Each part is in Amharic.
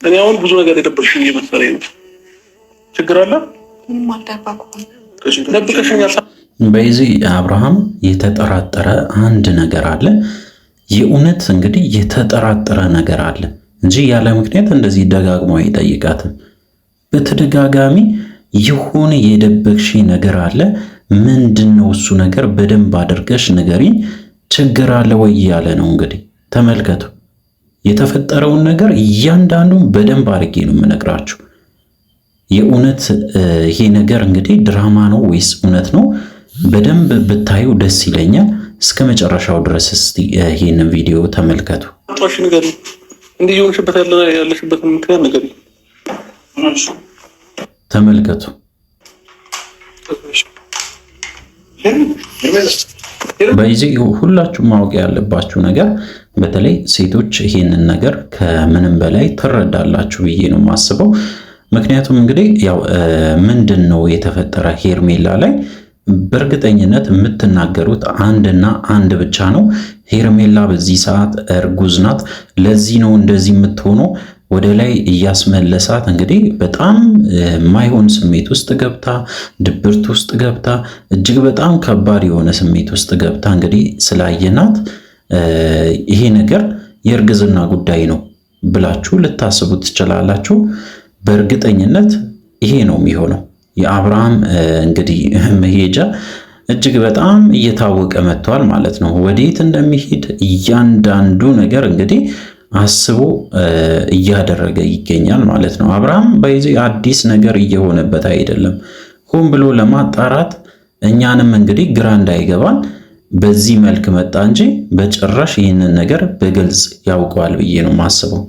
እኔ አሁን ብዙ ነገር የደበቅሽኝ እየመሰለኝ ነው። ችግር አለ? በዚህ አብርሃም የተጠራጠረ አንድ ነገር አለ። የእውነት እንግዲህ የተጠራጠረ ነገር አለ እንጂ ያለ ምክንያት እንደዚህ ደጋግሞ አይጠይቃትም። በተደጋጋሚ የሆነ የደበቅሽ ነገር አለ። ምንድነው እሱ ነገር? በደንብ አድርገሽ ንገሪኝ። ችግር አለ ወይ ያለ ነው። እንግዲህ ተመልከቱ። የተፈጠረውን ነገር እያንዳንዱን በደንብ አድርጌ ነው የምነግራችሁ። የእውነት ይሄ ነገር እንግዲህ ድራማ ነው ወይስ እውነት ነው? በደንብ ብታዩ ደስ ይለኛል። እስከ መጨረሻው ድረስ እስቲ ይሄንን ቪዲዮ ተመልከቱ። አጣሽ ነገር እንዴ የሆንሽበት ያለሽበትን ምክንያት ነገር ተመልከቱ። በዚህ ሁላችሁም ማወቅ ያለባችሁ ነገር በተለይ ሴቶች ይሄንን ነገር ከምንም በላይ ትረዳላችሁ ብዬ ነው የማስበው። ምክንያቱም እንግዲህ ያው ምንድነው የተፈጠረ ሄርሜላ ላይ በእርግጠኝነት የምትናገሩት አንድና አንድ ብቻ ነው። ሄርሜላ በዚህ ሰዓት እርጉዝ ናት። ለዚህ ነው እንደዚህ የምትሆነው። ወደ ላይ እያስመለሳት እንግዲህ በጣም የማይሆን ስሜት ውስጥ ገብታ ድብርት ውስጥ ገብታ እጅግ በጣም ከባድ የሆነ ስሜት ውስጥ ገብታ እንግዲህ ስላየናት ይሄ ነገር የእርግዝና ጉዳይ ነው ብላችሁ ልታስቡ ትችላላችሁ። በእርግጠኝነት ይሄ ነው የሚሆነው። የአብርሃም እንግዲህ መሄጃ እጅግ በጣም እየታወቀ መጥቷል ማለት ነው። ወዴት እንደሚሄድ እያንዳንዱ ነገር እንግዲህ አስቦ እያደረገ ይገኛል ማለት ነው። አብርሃም በዚህ አዲስ ነገር እየሆነበት አይደለም። ሆን ብሎ ለማጣራት እኛንም እንግዲህ ግራ እንዳይገባን በዚህ መልክ መጣ እንጂ በጭራሽ ይህንን ነገር በግልጽ ያውቀዋል ብዬ ነው የማስበው።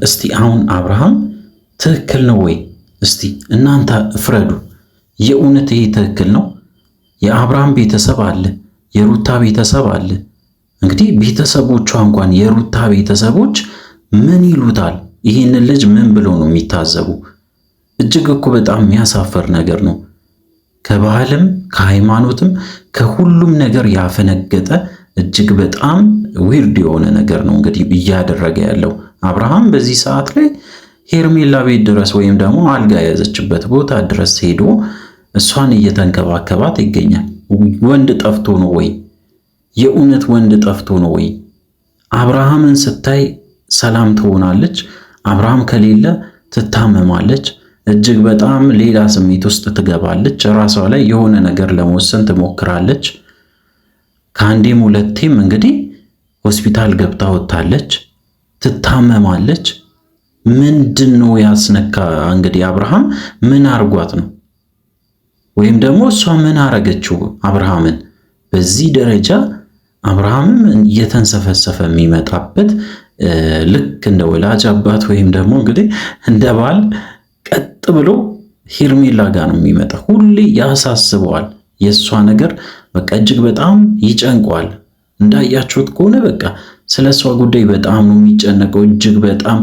እስቲ አሁን አብርሃም ትክክል ነው ወይ? እስቲ እናንተ ፍረዱ። የእውነት ይሄ ትክክል ነው? የአብርሃም ቤተሰብ አለ፣ የሩታ ቤተሰብ አለ። እንግዲህ ቤተሰቦቿ እንኳን የሩታ ቤተሰቦች ምን ይሉታል? ይህንን ልጅ ምን ብለው ነው የሚታዘቡ? እጅግ እኮ በጣም የሚያሳፍር ነገር ነው። ከባህልም ከሃይማኖትም ከሁሉም ነገር ያፈነገጠ እጅግ በጣም ዊርድ የሆነ ነገር ነው እንግዲህ እያደረገ ያለው አብርሃም። በዚህ ሰዓት ላይ ሄርሜላ ቤት ድረስ ወይም ደግሞ አልጋ የያዘችበት ቦታ ድረስ ሄዶ እሷን እየተንከባከባት ይገኛል። ወንድ ጠፍቶ ነው ወይ? የእውነት ወንድ ጠፍቶ ነው ወይ? አብርሃምን ስታይ ሰላም ትሆናለች። አብርሃም ከሌለ ትታመማለች። እጅግ በጣም ሌላ ስሜት ውስጥ ትገባለች። ራሷ ላይ የሆነ ነገር ለመወሰን ትሞክራለች። ከአንዴም ሁለቴም እንግዲህ ሆስፒታል ገብታ ወጥታለች። ትታመማለች። ምንድን ነው ያስነካ? እንግዲህ አብርሃም ምን አርጓት ነው? ወይም ደግሞ እሷ ምን አረገችው አብርሃምን? በዚህ ደረጃ አብርሃምም እየተንሰፈሰፈ የሚመጣበት ልክ እንደ ወላጅ አባት ወይም ደግሞ እንግዲህ እንደ ባል ቀጥ ብሎ ሄርሜላ ጋር ነው የሚመጣ። ሁሌ ያሳስበዋል የእሷ ነገር። በቃ እጅግ በጣም ይጨንቀዋል። እንዳያችሁት ከሆነ በቃ ስለ እሷ ጉዳይ በጣም ነው የሚጨነቀው። እጅግ በጣም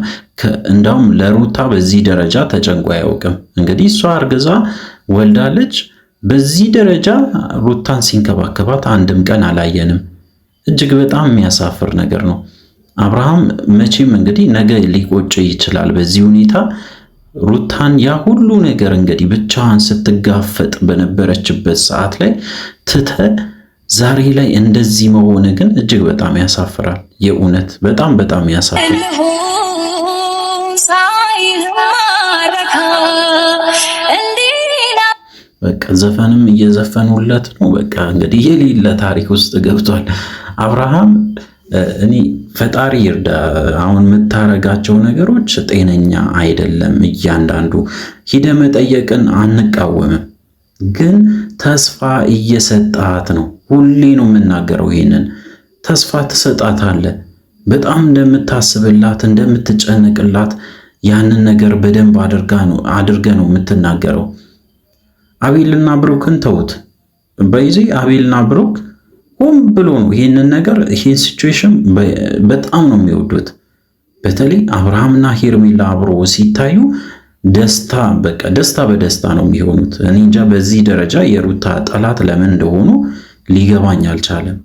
እንዳውም ለሩታ በዚህ ደረጃ ተጨንቆ አያውቅም። እንግዲህ እሷ አርግዛ ወልዳለች። በዚህ ደረጃ ሩታን ሲንከባከባት አንድም ቀን አላየንም። እጅግ በጣም የሚያሳፍር ነገር ነው። አብርሃም መቼም እንግዲህ ነገ ሊቆጭ ይችላል በዚህ ሁኔታ። ሩታን ያ ሁሉ ነገር እንግዲህ ብቻዋን ስትጋፈጥ በነበረችበት ሰዓት ላይ ትተ ዛሬ ላይ እንደዚህ መሆን ግን እጅግ በጣም ያሳፍራል። የእውነት በጣም በጣም ያሳፍራል። በቃ ዘፈንም እየዘፈኑለት ነው። በቃ እንግዲህ የሌለ ታሪክ ውስጥ ገብቷል አብርሃም። እኔ ፈጣሪ ይርዳ። አሁን የምታረጋቸው ነገሮች ጤነኛ አይደለም። እያንዳንዱ ሂደ መጠየቅን አንቃወምም፣ ግን ተስፋ እየሰጣት ነው። ሁሌ ነው የምናገረው ይሄንን። ተስፋ ትሰጣታለህ። በጣም እንደምታስብላት እንደምትጨነቅላት ያንን ነገር በደንብ አድርገ ነው የምትናገረው። አቤልና ብሩክን ተውት። በዚህ አቤልና ብሩክ ሆን ብሎ ነው ይህንን ነገር ይህን ሲቹዌሽን በጣም ነው የሚወዱት። በተለይ አብርሃምና ሄርሜላ አብሮ ሲታዩ ደስታ በቃ ደስታ በደስታ ነው የሚሆኑት። እኔ እንጃ በዚህ ደረጃ የሩታ ጠላት ለምን እንደሆኑ ሊገባኝ አልቻለም።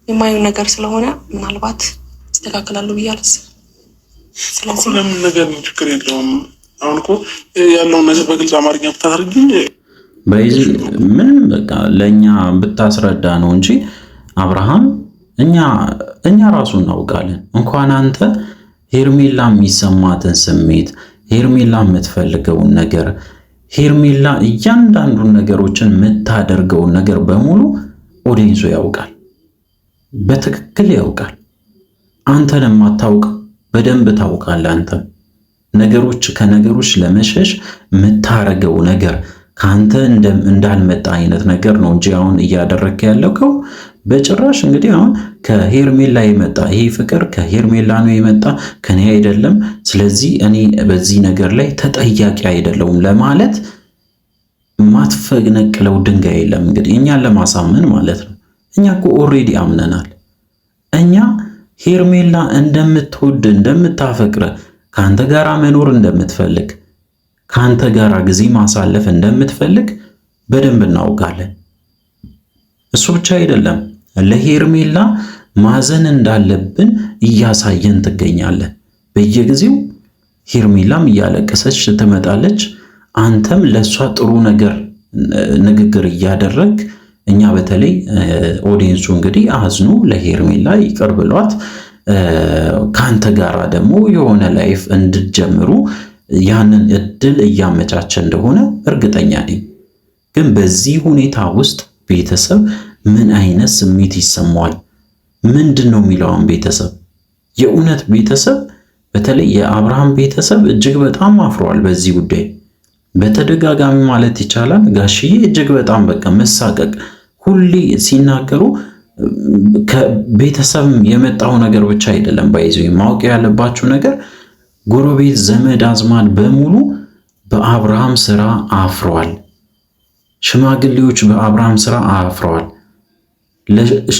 የማየው ነገር ስለሆነ ምናልባት ይስተካከላሉ ብዬ አላስብም። ስለዚህ ለምን ነገር ነው ችግር የለውም። አሁን እኮ ያለውን ነገር በግልጽ አማርኛ ብታደርግኝ በዚህ ምንም በቃ ለኛ ብታስረዳ ነው እንጂ አብርሃም እኛ ራሱ እናውቃለን። እንኳን አንተ ሄርሜላ የሚሰማትን ስሜት፣ ሄርሜላ የምትፈልገውን ነገር፣ ሄርሜላ እያንዳንዱን ነገሮችን የምታደርገውን ነገር በሙሉ ኦዲየንሱ ያውቃል፣ በትክክል ያውቃል። አንተን የማታውቅ በደንብ ታውቃለህ። አንተ ከነገሮች ለመሸሽ የምታረገው ነገር ከአንተ እንዳልመጣ አይነት ነገር ነው እንጂ አሁን እያደረግክ ያለው በጭራሽ እንግዲህ አሁን ከሄርሜላ የመጣ ይሄ ፍቅር ከሄርሜላ ነው የመጣ ከኔ አይደለም። ስለዚህ እኔ በዚህ ነገር ላይ ተጠያቂ አይደለሁም ለማለት ማትፈነቅለው ድንጋይ የለም። እንግዲህ እኛን ለማሳመን ማለት ነው። እኛ እኮ ኦልሬዲ አምነናል። እኛ ሄርሜላ እንደምትወድ እንደምታፈቅረ ከአንተ ጋር መኖር እንደምትፈልግ ከአንተ ጋር ጊዜ ማሳለፍ እንደምትፈልግ በደንብ እናውቃለን። እሱ ብቻ አይደለም ለሄርሜላ ማዘን እንዳለብን እያሳየን ትገኛለን። በየጊዜው ሄርሜላም እያለቀሰች ትመጣለች። አንተም ለሷ ጥሩ ንግግር እያደረግ እኛ በተለይ ኦዲየንሱ እንግዲህ አዝኑ ለሄርሜላ ይቅር ብሏት ካንተ ጋራ ደግሞ የሆነ ላይፍ እንድትጀምሩ ያንን እድል እያመቻቸ እንደሆነ እርግጠኛ ነኝ። ግን በዚህ ሁኔታ ውስጥ ቤተሰብ ምን አይነት ስሜት ይሰማዋል? ምንድን ነው የሚለውን ቤተሰብ የእውነት ቤተሰብ በተለይ የአብርሃም ቤተሰብ እጅግ በጣም አፍሯል በዚህ ጉዳይ በተደጋጋሚ ማለት ይቻላል። ጋሽዬ እጅግ በጣም በቃ መሳቀቅ ሁሌ ሲናገሩ ከቤተሰብ የመጣው ነገር ብቻ አይደለም። ባይዘው ማወቅ ያለባችሁ ነገር ጎረቤት፣ ዘመድ አዝማድ በሙሉ በአብርሃም ስራ አፍረዋል። ሽማግሌዎች በአብርሃም ስራ አፍረዋል።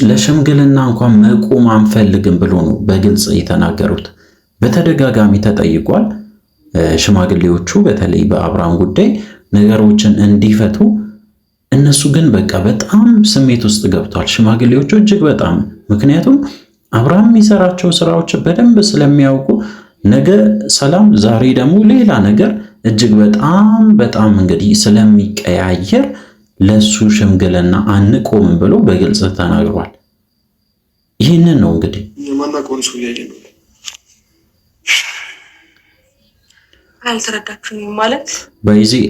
ለሽምግልና እንኳን መቆም አንፈልግም ብሎ ነው በግልጽ የተናገሩት። በተደጋጋሚ ተጠይቋል። ሽማግሌዎቹ በተለይ በአብርሃም ጉዳይ ነገሮችን እንዲፈቱ እነሱ ግን በቃ በጣም ስሜት ውስጥ ገብቷል ሽማግሌዎቹ እጅግ በጣም። ምክንያቱም አብርሃም የሚሰራቸው ስራዎች በደንብ ስለሚያውቁ ነገ ሰላም፣ ዛሬ ደግሞ ሌላ ነገር እጅግ በጣም እንግዲህ ስለሚቀያየር ለሱ ሽምግልና አንቆምም ብሎ በግልጽ ተናግሯል። ይህንን ነው እንግዲህ የማናውቀውን ሰው ያየ ነው። አልተረዳችሁኝም ማለት በዚህ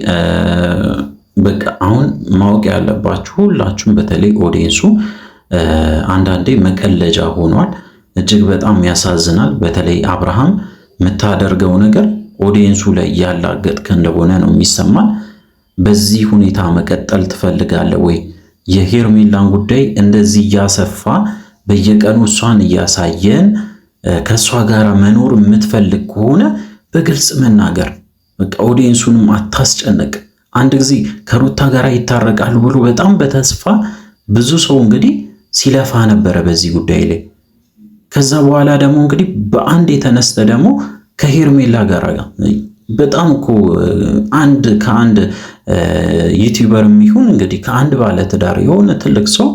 በቃ አሁን ማወቅ ያለባችሁ ሁላችሁም በተለይ ኦዲየንሱ አንዳንዴ መቀለጃ ሆኗል። እጅግ በጣም ያሳዝናል። በተለይ አብርሃም የምታደርገው ነገር ኦዲየንሱ ላይ ያላገጥክ እንደሆነ ነው የሚሰማን። በዚህ ሁኔታ መቀጠል ትፈልጋለህ ወይ? የሄርሜላን ጉዳይ እንደዚህ እያሰፋ በየቀኑ እሷን እያሳየን ከእሷ ጋር መኖር የምትፈልግ ከሆነ በግልጽ መናገር። በቃ ኦዲየንሱንም አታስጨነቅ። አንድ ጊዜ ከሩታ ጋር ይታረቃሉ ብሎ በጣም በተስፋ ብዙ ሰው እንግዲህ ሲለፋ ነበረ በዚህ ጉዳይ ላይ። ከዛ በኋላ ደግሞ እንግዲህ በአንድ የተነስተ ደግሞ ከሄርሜላ ጋር በጣም እኮ ከአንድ ዩቲዩበር የሚሆን እንግዲህ ከአንድ ባለትዳር የሆነ ትልቅ ሰው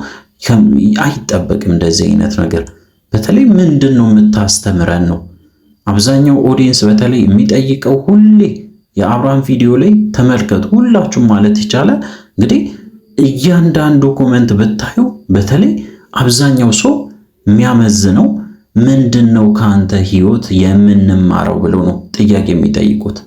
አይጠበቅም እንደዚህ አይነት ነገር። በተለይ ምንድን ነው የምታስተምረን ነው አብዛኛው ኦዲየንስ በተለይ የሚጠይቀው ሁሌ የአብርሃም ቪዲዮ ላይ ተመልከቱ ሁላችሁም ማለት ይቻላል። እንግዲህ እያንዳንዱ ኮመንት ብታዩ በተለይ አብዛኛው ሰው የሚያመዝነው ምንድነው ካንተ ህይወት የምንማረው ብሎ ነው ጥያቄ የሚጠይቁት።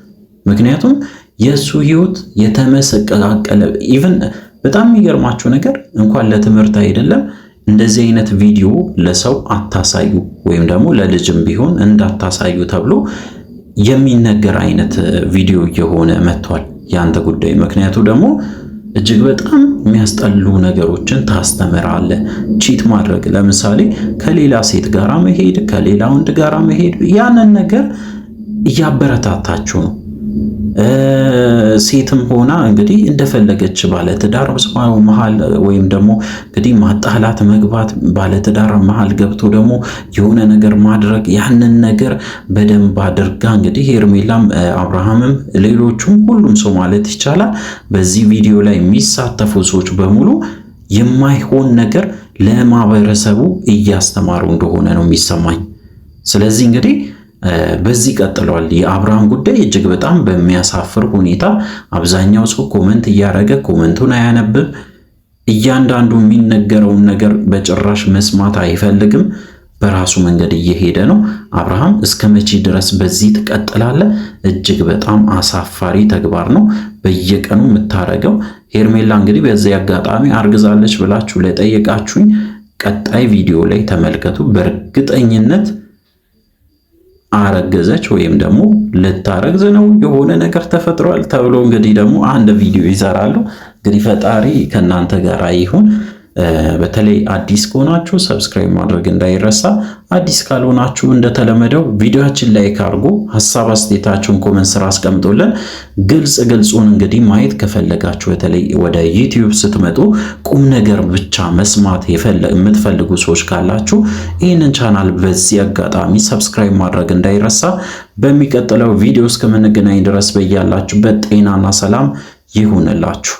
ምክንያቱም የሱ ህይወት የተመሰቀቀለ ኢቭን በጣም የሚገርማችሁ ነገር እንኳን ለትምህርት አይደለም እንደዚህ አይነት ቪዲዮ ለሰው አታሳዩ ወይም ደግሞ ለልጅም ቢሆን እንዳታሳዩ ተብሎ የሚነገር አይነት ቪዲዮ እየሆነ መጥቷል ያንተ ጉዳይ። ምክንያቱ ደግሞ እጅግ በጣም የሚያስጠሉ ነገሮችን ታስተምራለህ። ቺት ማድረግ ለምሳሌ ከሌላ ሴት ጋራ መሄድ፣ ከሌላ ወንድ ጋራ መሄድ፣ ያንን ነገር እያበረታታችሁ ነው። ሴትም ሆና እንግዲህ እንደፈለገች ባለትዳር መሃል ወይም ደግሞ እንግዲህ ማጣላት መግባት፣ ባለትዳር መሃል ገብቶ ደግሞ የሆነ ነገር ማድረግ፣ ያንን ነገር በደንብ አድርጋ እንግዲህ ሄርሜላም አብርሃምም ሌሎቹም ሁሉም ሰው ማለት ይቻላል በዚህ ቪዲዮ ላይ የሚሳተፉ ሰዎች በሙሉ የማይሆን ነገር ለማህበረሰቡ እያስተማሩ እንደሆነ ነው የሚሰማኝ። ስለዚህ እንግዲህ በዚህ ቀጥሏል። የአብርሃም ጉዳይ እጅግ በጣም በሚያሳፍር ሁኔታ አብዛኛው ሰው ኮመንት እያደረገ ኮመንቱን አያነብም። እያንዳንዱ የሚነገረውን ነገር በጭራሽ መስማት አይፈልግም። በራሱ መንገድ እየሄደ ነው። አብርሃም እስከ መቼ ድረስ በዚህ ትቀጥላለህ? እጅግ በጣም አሳፋሪ ተግባር ነው በየቀኑ የምታረገው። ሄርሜላ እንግዲህ በዚህ አጋጣሚ አርግዛለች ብላችሁ ለጠየቃችሁኝ ቀጣይ ቪዲዮ ላይ ተመልከቱ። በእርግጠኝነት አረገዘች ወይም ደግሞ ልታረግዝ ነው፣ የሆነ ነገር ተፈጥሯል ተብሎ እንግዲህ ደግሞ አንድ ቪዲዮ ይሰራሉ። እንግዲህ ፈጣሪ ከእናንተ ጋር ይሁን። በተለይ አዲስ ከሆናችሁ ሰብስክራይብ ማድረግ እንዳይረሳ። አዲስ ካልሆናችሁ እንደተለመደው ቪዲዮአችን ላይክ አድርጉ፣ ሐሳብ አስተያየታችሁን ኮሜንት ስራ አስቀምጡልን። ግልጹን እንግዲህ ማየት ከፈለጋችሁ በተለይ ወደ ዩቲዩብ ስትመጡ ቁም ነገር ብቻ መስማት የምትፈልጉ ሰዎች ካላችሁ ይህንን ቻናል በዚህ አጋጣሚ ሰብስክራይብ ማድረግ እንዳይረሳ። በሚቀጥለው ቪዲዮ እስከምንገናኝ ድረስ በያላችሁበት ጤናና ሰላም ይሁንላችሁ።